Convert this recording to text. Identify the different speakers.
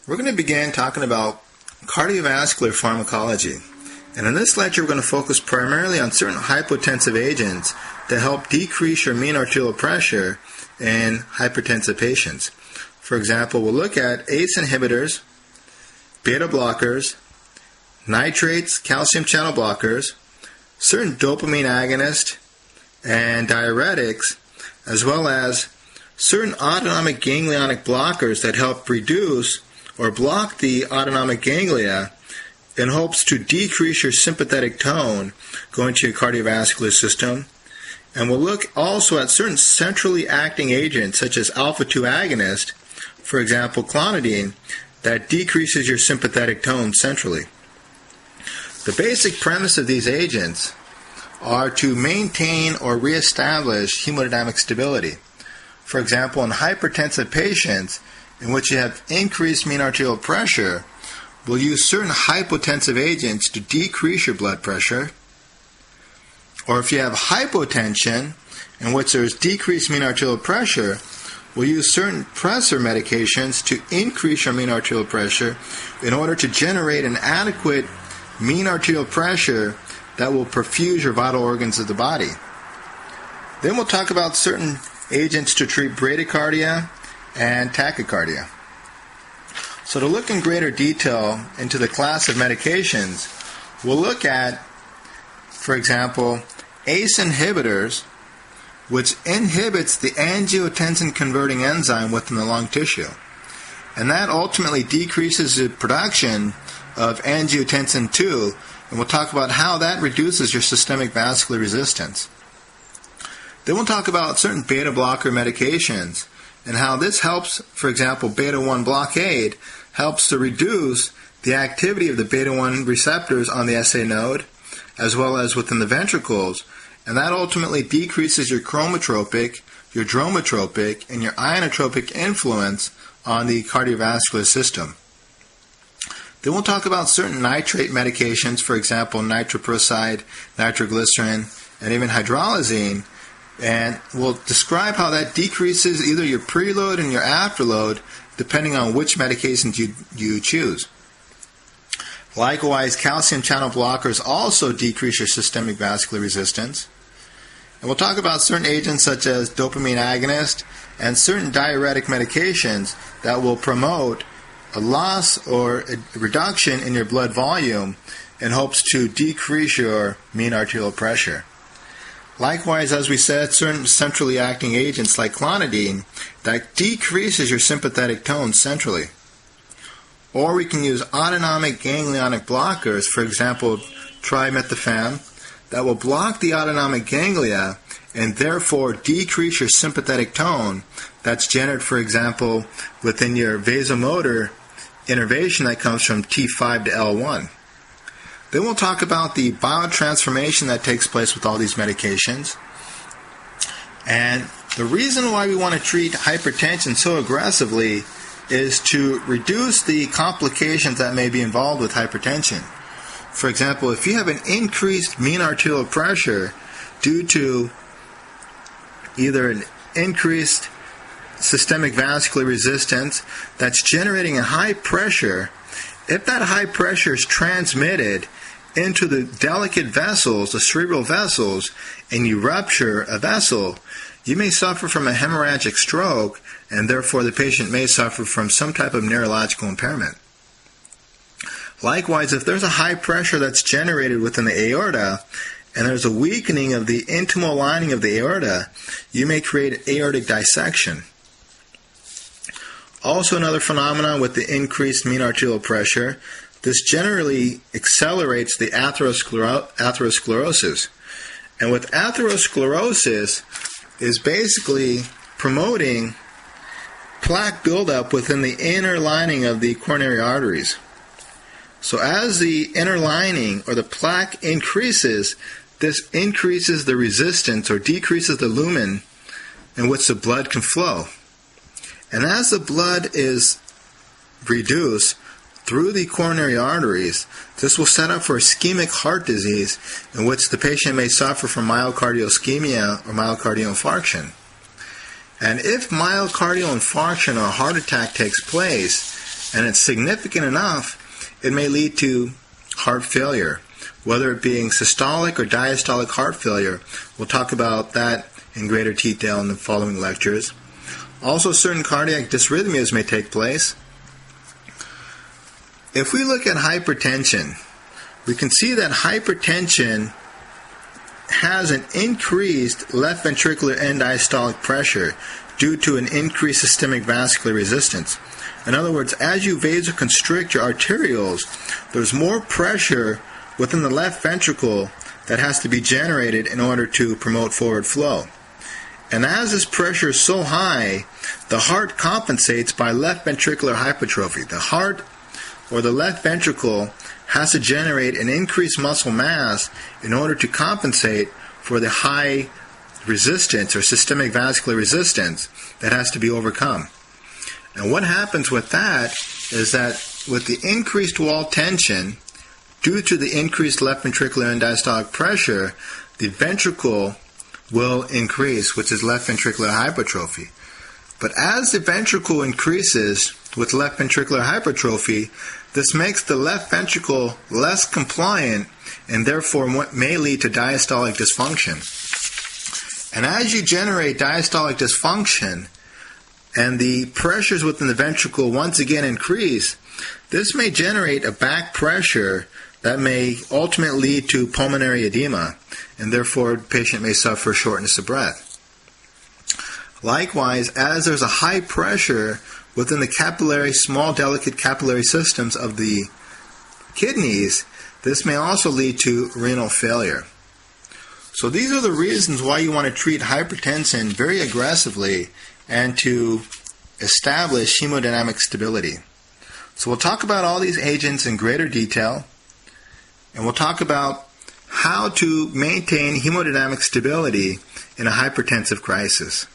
Speaker 1: We're going to begin talking about cardiovascular pharmacology. And in this lecture, we're going to focus primarily on certain hypotensive agents that help decrease your mean arterial pressure in hypertensive patients. For example, we'll look at ACE inhibitors, beta blockers, nitrates, calcium channel blockers, certain dopamine agonists, and diuretics, as well as certain autonomic ganglionic blockers that help reduce or block the autonomic ganglia in hopes to decrease your sympathetic tone going to your cardiovascular system. And we'll look also at certain centrally acting agents such as alpha-2 agonist, for example clonidine, that decreases your sympathetic tone centrally. The basic premise of these agents are to maintain or reestablish hemodynamic stability. For example, in hypertensive patients in which you have increased mean arterial pressure, we'll use certain hypotensive agents to decrease your blood pressure. Or if you have hypotension in which there's decreased mean arterial pressure, we'll use certain pressor medications to increase your mean arterial pressure in order to generate an adequate mean arterial pressure that will perfuse your vital organs of the body. Then we'll talk about certain agents to treat bradycardia and tachycardia. So to look in greater detail into the class of medications, we'll look at, for example, ACE inhibitors, which inhibits the angiotensin-converting enzyme within the lung tissue. And that ultimately decreases the production of angiotensin II, and we'll talk about how that reduces your systemic vascular resistance. Then we'll talk about certain beta blocker medications and how this helps, for example, beta-1 blockade helps to reduce the activity of the beta-1 receptors on the SA node as well as within the ventricles, and that ultimately decreases your chromotropic, your dromotropic, and your ionotropic influence on the cardiovascular system. Then we'll talk about certain nitrate medications, for example, nitroprusside, nitroglycerin, and even hydralazine, and we'll describe how that decreases either your preload and your afterload depending on which medications you choose. Likewise, calcium channel blockers also decrease your systemic vascular resistance. And we'll talk about certain agents such as dopamine agonist and certain diuretic medications that will promote a loss or a reduction in your blood volume in hopes to decrease your mean arterial pressure. Likewise, as we said, certain centrally acting agents like clonidine that decreases your sympathetic tone centrally. Or we can use autonomic ganglionic blockers, for example, trimethophan, that will block the autonomic ganglia and therefore decrease your sympathetic tone that's generated, for example, within your vasomotor innervation that comes from T5 to L1. Then we'll talk about the biotransformation that takes place with all these medications. And the reason why we want to treat hypertension so aggressively is to reduce the complications that may be involved with hypertension. For example, if you have an increased mean arterial pressure due to either an increased systemic vascular resistance that's generating a high pressure, if that high pressure is transmitted into the delicate vessels, the cerebral vessels, and you rupture a vessel, you may suffer from a hemorrhagic stroke, and therefore the patient may suffer from some type of neurological impairment. Likewise, if there's a high pressure that's generated within the aorta, and there's a weakening of the intimal lining of the aorta, you may create aortic dissection. Also another phenomenon with the increased mean arterial pressure, this generally accelerates the atherosclerosis. And with atherosclerosis is basically promoting plaque buildup within the inner lining of the coronary arteries. So as the inner lining or the plaque increases, this increases the resistance or decreases the lumen in which the blood can flow. And as the blood is reduced through the coronary arteries, this will set up for ischemic heart disease in which the patient may suffer from myocardial ischemia or myocardial infarction. And if myocardial infarction or heart attack takes place, and it's significant enough, it may lead to heart failure, whether it being systolic or diastolic heart failure. We'll talk about that in greater detail in the following lectures. Also, certain cardiac dysrhythmias may take place. If we look at hypertension, we can see that hypertension has an increased left ventricular end diastolic pressure due to an increased systemic vascular resistance. In other words, as you vasoconstrict your arterioles, there's more pressure within the left ventricle that has to be generated in order to promote forward flow. And as this pressure is so high, the heart compensates by left ventricular hypertrophy. The heart, or the left ventricle, has to generate an increased muscle mass in order to compensate for the high resistance or systemic vascular resistance that has to be overcome. And what happens with that is that with the increased wall tension, due to the increased left ventricular end diastolic pressure, the ventricle will increase, which is left ventricular hypertrophy. But as the ventricle increases with left ventricular hypertrophy, this makes the left ventricle less compliant and therefore may lead to diastolic dysfunction. And as you generate diastolic dysfunction and the pressures within the ventricle once again increase, this may generate a back pressure that may ultimately lead to pulmonary edema, and therefore the patient may suffer shortness of breath. Likewise, as there's a high pressure within the capillary, small delicate capillary systems of the kidneys, this may also lead to renal failure. So these are the reasons why you want to treat hypertension very aggressively and to establish hemodynamic stability. So we'll talk about all these agents in greater detail, and we'll talk about how to maintain hemodynamic stability in a hypertensive crisis.